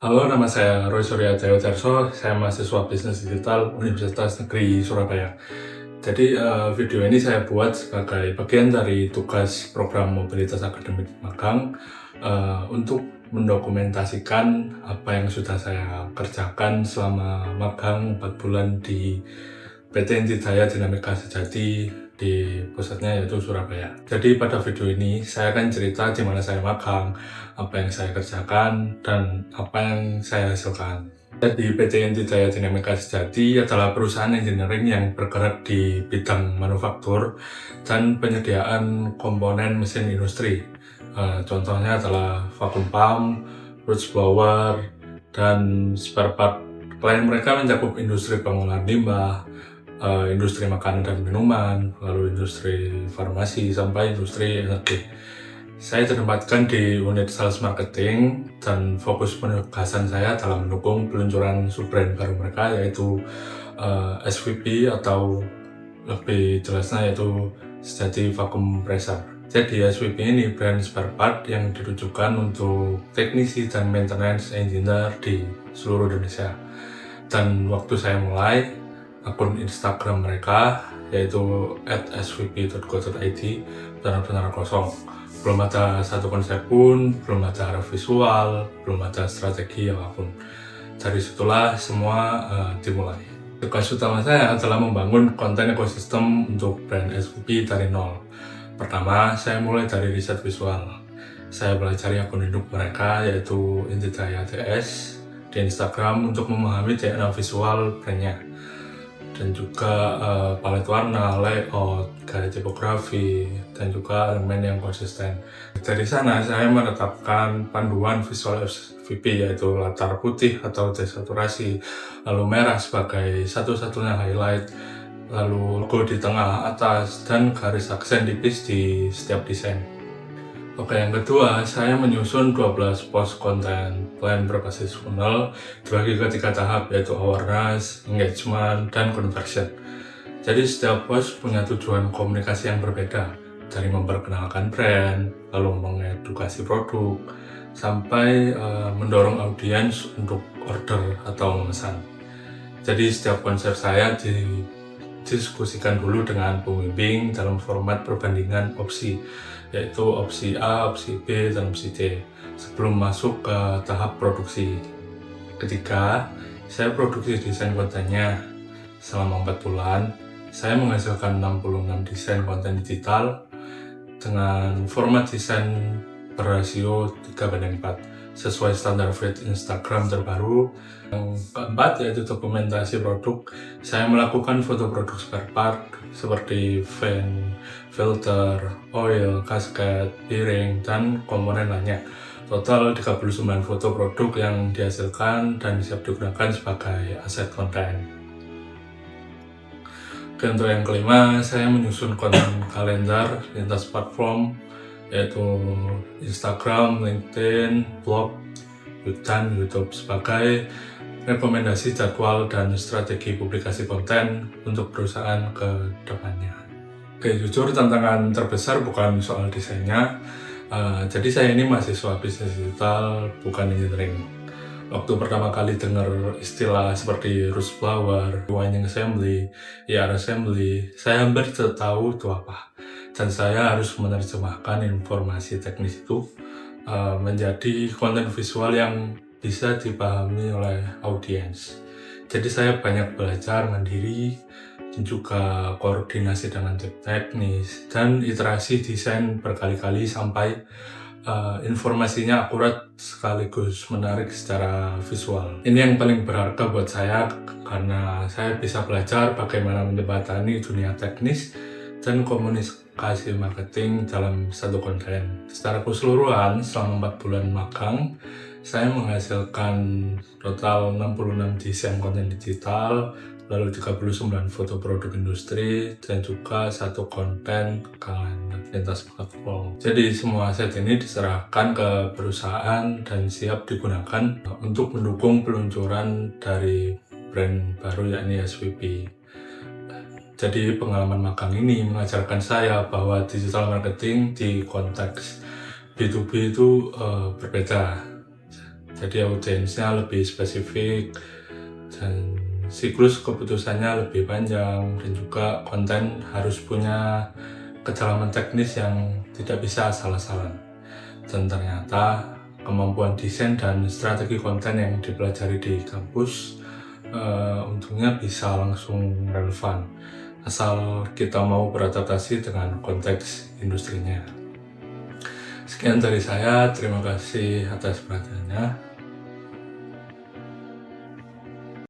Halo, nama saya Roy Surya Teodarso. Saya mahasiswa Bisnis Digital Universitas Negeri Surabaya. Jadi, video ini saya buat sebagai bagian dari tugas program mobilitas akademik magang untuk mendokumentasikan apa yang sudah saya kerjakan selama magang 4 bulan di PT Inti Jaya Dinamika Sejati di pusatnya yaitu Surabaya. Jadi pada video ini saya akan cerita di mana saya magang, apa yang saya kerjakan, dan apa yang saya hasilkan. Jadi PT Inti Jaya Dinamika Sejati adalah perusahaan engineering yang bergerak di bidang manufaktur dan penyediaan komponen mesin industri. Contohnya adalah vacuum pump, roots blower, dan spare part. Klien mereka mencakup industri pengolahan limbah, industri makanan dan minuman, lalu industri farmasi, sampai industri energi. Saya ditempatkan di unit sales marketing dan fokus penugasan saya dalam mendukung peluncuran sub-brand baru mereka yaitu SVP atau lebih jelasnya yaitu Sejati Vacuum Pressure. Jadi SVP ini brand spare part yang ditujukan untuk teknisi dan maintenance engineer di seluruh Indonesia. Dan waktu saya mulai, akun Instagram mereka yaitu @svp.co.id benar-benar kosong. Belum ada satu konsep pun, belum ada arah visual, belum ada strategi apapun. Dari situlah semua dimulai. Tugas utama saya adalah membangun konten ekosistem untuk brand SVP dari nol. Pertama, saya mulai dari riset visual. Saya pelajari akun induk mereka yaitu Inti Jaya TS di Instagram untuk memahami DNA visual brandnya, dan juga palet warna, layout, gaya tipografi, dan juga elemen yang konsisten. Dari sana saya menetapkan panduan visual SVP yaitu latar putih atau desaturasi, lalu merah sebagai satu-satunya highlight, lalu logo di tengah atas, dan garis aksen tipis di setiap desain. Oke, yang kedua, saya menyusun 12 post konten plan berbasis funnel dibagi ke 3 tahap yaitu awareness, engagement, dan conversion. Jadi setiap post punya tujuan komunikasi yang berbeda, dari memperkenalkan brand, lalu mengedukasi produk, sampai mendorong audiens untuk order atau memesan. Jadi setiap konsep saya didiskusikan dulu dengan pembimbing dalam format perbandingan opsi, yaitu opsi A, opsi B, dan opsi C sebelum masuk ke tahap produksi. Ketiga, saya produksi desain kontennya. Selama 4 bulan, saya menghasilkan 66 desain konten digital dengan format desain berasio 3:4 sesuai standar feed Instagram terbaru. Yang keempat yaitu dokumentasi produk. Saya melakukan foto produk spare part seperti fan, filter, oil, gasket, piring, dan komponen lainnya. Total 39 foto produk yang dihasilkan dan siap digunakan sebagai aset konten. Untuk yang kelima, saya menyusun konten kalender lintas platform yaitu Instagram, LinkedIn, blog, dan YouTube sebagai rekomendasi jadwal dan strategi publikasi konten untuk perusahaan ke depannya. Oke, jujur tantangan terbesar bukan soal desainnya. Jadi saya ini mahasiswa bisnis digital, bukan engineering. Waktu pertama kali dengar istilah seperti roots blower, winding assembly, ER assembly, saya hampir tidak tahu itu apa. Dan saya harus menerjemahkan informasi teknis itu menjadi konten visual yang bisa dipahami oleh audiens. Jadi saya banyak belajar mandiri dan juga koordinasi dengan tim teknis dan iterasi desain berkali-kali sampai informasinya akurat sekaligus menarik secara visual. Ini yang paling berharga buat saya karena saya bisa belajar bagaimana menjembatani dunia teknis dan komunikasi marketing dalam satu konten. Secara keseluruhan, selama 4 bulan magang, saya menghasilkan total 66 desain konten digital, lalu 39 foto produk industri, dan juga satu konten kalender lintas platform. Jadi semua aset ini diserahkan ke perusahaan dan siap digunakan untuk mendukung peluncuran dari brand baru yakni SVP. Jadi pengalaman magang ini mengajarkan saya bahwa digital marketing di konteks B2B itu berbeda. jadi audiensnya lebih spesifik dan siklus keputusannya lebih panjang, dan juga konten harus punya kedalaman teknis yang tidak bisa asal-asalan. Dan ternyata kemampuan desain dan strategi konten yang dipelajari di kampus untungnya bisa langsung relevan asal kita mau beradaptasi dengan konteks industrinya. Sekian dari saya, terima kasih atas perhatiannya.